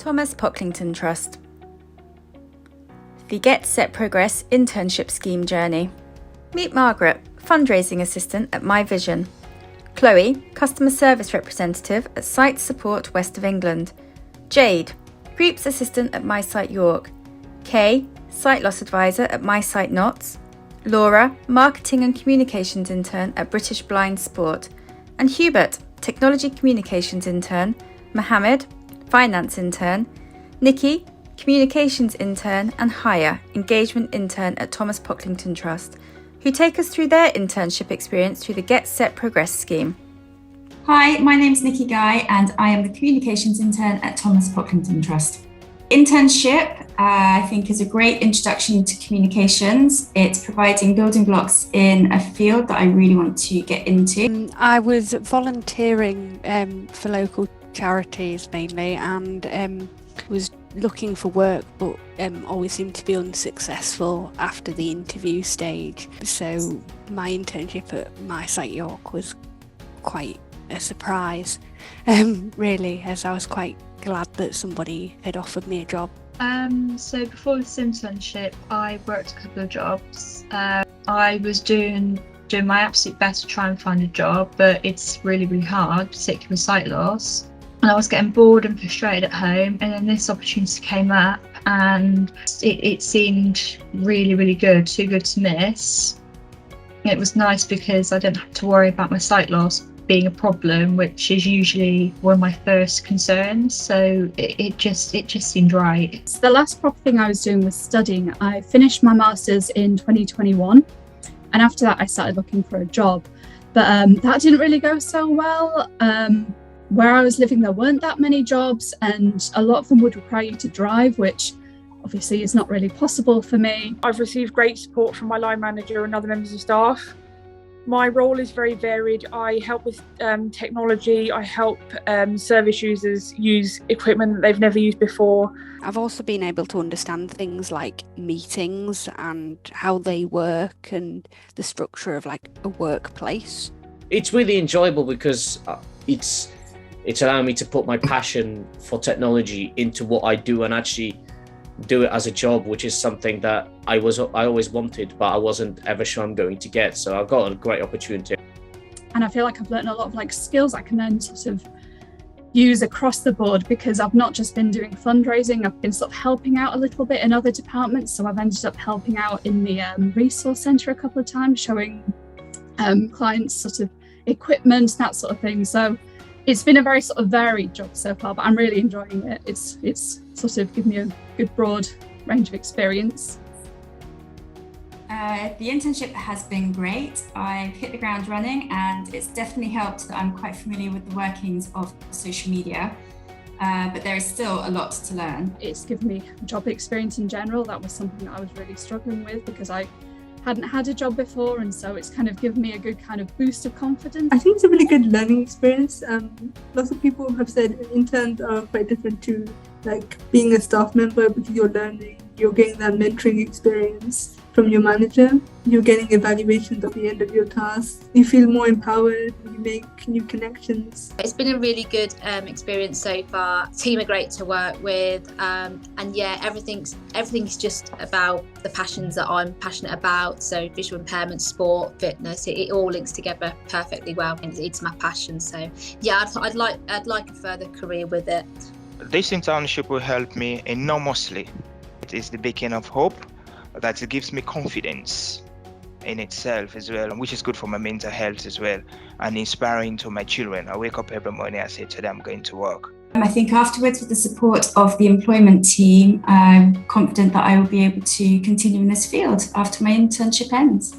Thomas Pocklington Trust. The Get Set Progress Internship Scheme Journey. Meet Margaret, Fundraising Assistant at MyVision. Chloe, Customer Service Representative at Site Support West of England. Jade, Groups Assistant at MySight York. Kay, Sight Loss Advisor at MySight Notts. Laura, Marketing and Communications Intern at British Blind Sport. And Hubert, Technology Communications Intern. Mohamed, Finance Intern. Nikki, Communications Intern. And Haya, Engagement Intern at Thomas Pocklington Trust, who take us through their internship experience through the Get Set Progress scheme. Hi, my name's Nikki Guy and I am the Communications Intern at Thomas Pocklington Trust. Internship, I think, is a great introduction to communications. It's providing building blocks in a field that I really want to get into. I was volunteering for local charities mainly, and was looking for work, but always seemed to be unsuccessful after the interview stage. So my internship at MySight York was quite a surprise, really, as I was quite glad that somebody had offered me a job. So before this internship, I worked a couple of jobs. I was doing my absolute best to try and find a job, but it's really hard, particularly with sight loss. And I was getting bored and frustrated at home, and then this opportunity came up, and it seemed really good, too good to miss. It was nice because I didn't have to worry about my sight loss being a problem, which is usually one of my first concerns. So it just seemed right. So the last proper thing I was doing was studying. I finished my master's in 2021, and after that I started looking for a job, but that didn't really go so well. Where I was living, there weren't that many jobs, and a lot of them would require you to drive, which obviously is not really possible for me. I've received great support from my line manager and other members of staff. My role is very varied. I help with technology. I help service users use equipment that they've never used before. I've also been able to understand things like meetings and how they work and the structure of like a workplace. It's really enjoyable because it's allowing me to put my passion for technology into what I do and actually do it as a job, which is something that I always wanted, but I wasn't ever sure I'm going to get. So I've got a great opportunity. And I feel like I've learned a lot of skills I can then sort of use across the board, because I've not just been doing fundraising, I've been sort of helping out a little bit in other departments. So I've ended up helping out in the resource centre a couple of times, showing clients sort of equipment, that sort of thing. So it's been a very sort of varied job so far, but I'm really enjoying it. It's sort of given me a good broad range of experience. The internship has been great. I've hit the ground running, and it's definitely helped that I'm quite familiar with the workings of social media, but there is still a lot to learn. It's given me job experience in general. That was something that I was really struggling with because I hadn't had a job before, and so it's kind of given me a good kind of boost of confidence. I think it's a really good learning experience. Lots of people have said interns are quite different to like being a staff member, because you're learning, you're getting that mentoring experience from your manager, you're getting evaluations at the end of your tasks, you feel more empowered, you make new connections. It's been a really good experience so far. Team are great to work with, and yeah, everything's just about the passions that I'm passionate about. So visual impairment, sport, fitness, it all links together perfectly well, and it's my passion. So yeah, I'd like a further career with it. This internship will help me enormously. It is the beacon of hope, that it gives me confidence in itself as well, which is good for my mental health as well, and inspiring to my children. I wake up every morning, I say to them, I'm going to work. I think afterwards, with the support of the employment team, I'm confident that I will be able to continue in this field after my internship ends.